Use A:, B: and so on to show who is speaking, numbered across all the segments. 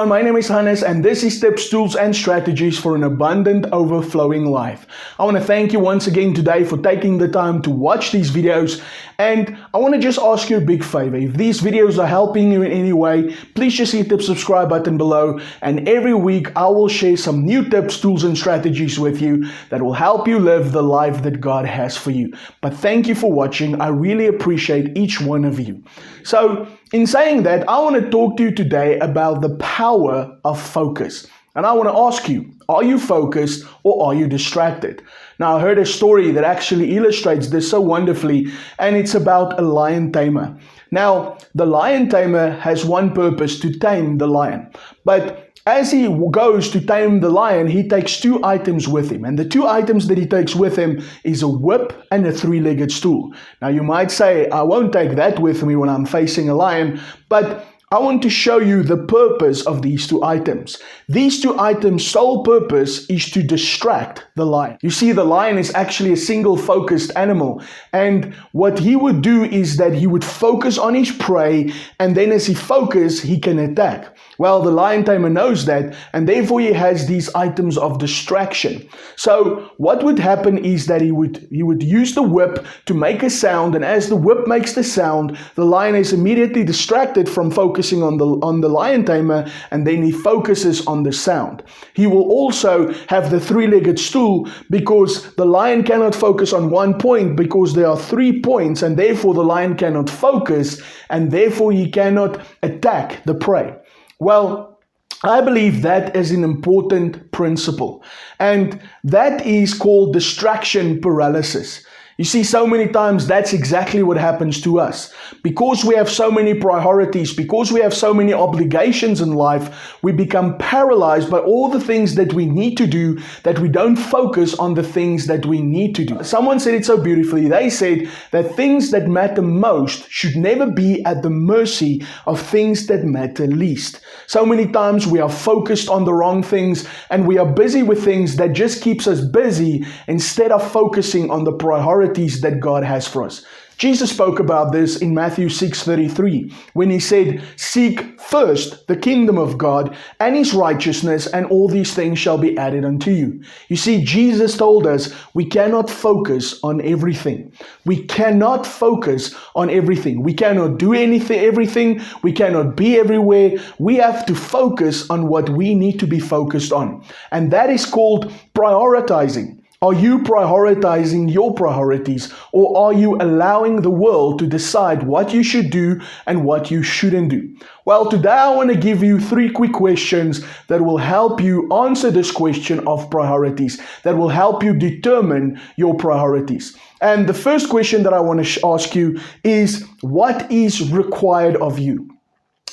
A: everyone, my name is Hannes and this is Tips, Tools and Strategies for an Abundant, Overflowing Life. I want to thank you once again today for taking the time to watch these videos, and I want to just ask you a big favor. If these videos are helping you in any way, please just hit the subscribe button below, and every week I will share some new tips, tools and strategies with you that will help you live the life that God has for you. But thank you for watching. I really appreciate each one of you. So in saying that, I want to talk to you today about the power of focus. And I want to ask you, are you focused or are you distracted? Now, I heard a story that actually illustrates this so wonderfully, and it's about a lion tamer. Now, the lion tamer has one purpose: to tame the lion. But as he goes to tame the lion, he takes two items with him. And the two items that he takes with him is a whip and a three-legged stool. Now, you might say, I won't take that with me when I'm facing a lion, but I want to show you the purpose of these two items. These two items' sole purpose is to distract the lion. You see, the lion is actually a single-focused animal, and what he would do is that he would focus on his prey, and then as he focuses, he can attack. Well, the lion tamer knows that, and therefore he has these items of distraction. So what would happen is that he would use the whip to make a sound, and as the whip makes the sound, the lion is immediately distracted from focusing on the lion tamer, and then he focuses on the sound. He will also have the three-legged stool because the lion cannot focus on one point because there are 3 points, and therefore the lion cannot focus, and therefore he cannot attack the prey. Well, I believe that is an important principle, and that is called distraction paralysis. You see, so many times that's exactly what happens to us. Because we have so many priorities, because we have so many obligations in life, we become paralyzed by all the things that we need to do, that we don't focus on the things that we need to do. Someone said it so beautifully. They said that things that matter most should never be at the mercy of things that matter least. So many times we are focused on the wrong things, and we are busy with things that just keeps us busy instead of focusing on the priorities that God has for us. Jesus spoke about this in Matthew 6:33 when he said, "Seek first the kingdom of God and his righteousness, and all these things shall be added unto you." You see, Jesus told us we cannot focus on everything. We cannot focus on everything. We cannot do everything. We cannot be everywhere. We have to focus on what we need to be focused on. And that is called prioritizing. Are you prioritizing your priorities, or are you allowing the world to decide what you should do and what you shouldn't do? Well, today I want to give you 3 quick questions that will help you answer this question of priorities, that will help you determine your priorities. And the first question that I want to ask you is, what is required of you?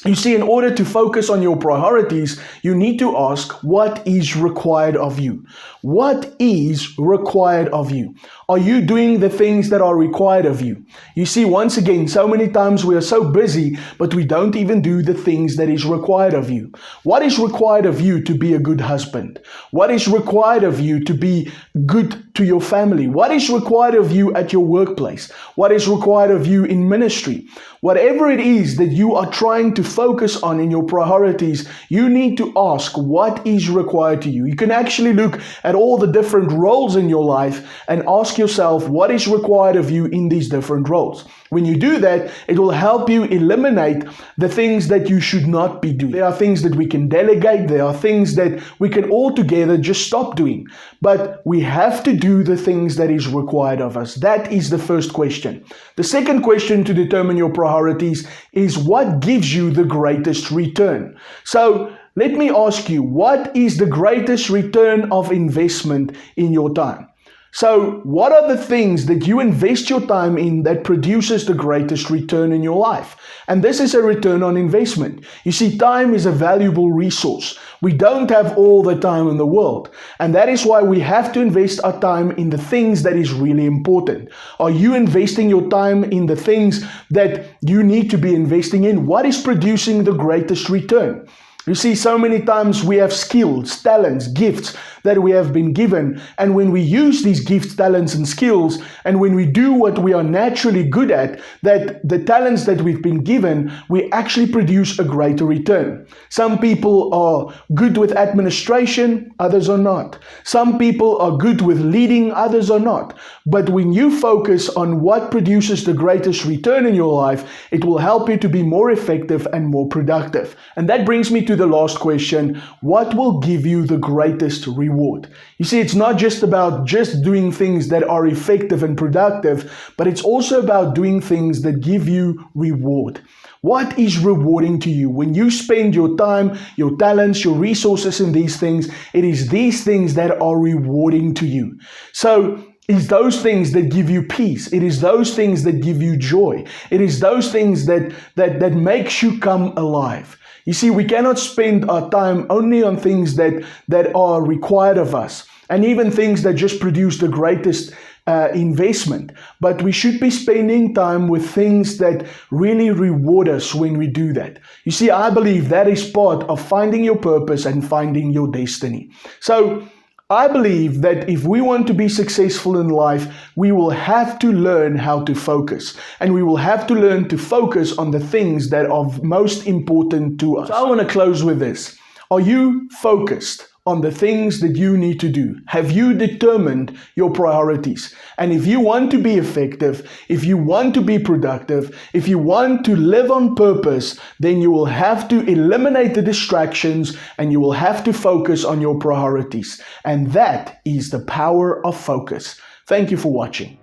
A: You see, in order to focus on your priorities, you need to ask, what is required of you? What is required of you? Are you doing the things that are required of you? You see, once again, so many times we are so busy, but we don't even do the things that is required of you. What is required of you to be a good husband? What is required of you to be good to your family? What is required of you at your workplace? What is required of you in ministry? Whatever it is that you are trying to focus on in your priorities, you need to ask what is required to you. You can actually look at all the different roles in your life and ask yourself what is required of you in these different roles. When you do that, it will help you eliminate the things that you should not be doing. There are things that we can delegate. There are things that we can altogether just stop doing. But we have to do the things that is required of us. That is the first question. The second question to determine your priorities is, what gives you the greatest return? So let me ask you, what is the greatest return of investment in your time? So what are the things that you invest your time in that produces the greatest return in your life? And this is a return on investment. You see, time is a valuable resource. We don't have all the time in the world. And that is why we have to invest our time in the things that is really important. Are you investing your time in the things that you need to be investing in? What is producing the greatest return? You see, so many times we have skills, talents, gifts that we have been given. And when we use these gifts, talents, and skills, and when we do what we are naturally good at, that the talents that we've been given, we actually produce a greater return. Some people are good with administration, others are not. Some people are good with leading, others are not. But when you focus on what produces the greatest return in your life, it will help you to be more effective and more productive. And that brings me to the last question: what will give you the greatest reward? You see, it's not just about just doing things that are effective and productive, but it's also about doing things that give you reward. What is rewarding to you? When you spend your time, your talents, your resources in these things, it is these things that are rewarding to you. So, it's those things that give you peace. It is those things that give you joy. It is those things that makes you come alive. You see, we cannot spend our time only on things that are required of us, and even things that just produce the greatest investment. But we should be spending time with things that really reward us when we do that. You see, I believe that is part of finding your purpose and finding your destiny. So, I believe that if we want to be successful in life, we will have to learn how to focus. And we will have to learn to focus on the things that are most important to us. So I want to close with this. Are you focused on the things that you need to do? Have you determined your priorities? And if you want to be effective, if you want to be productive, if you want to live on purpose, then you will have to eliminate the distractions and you will have to focus on your priorities. And that is the power of focus. Thank you for watching.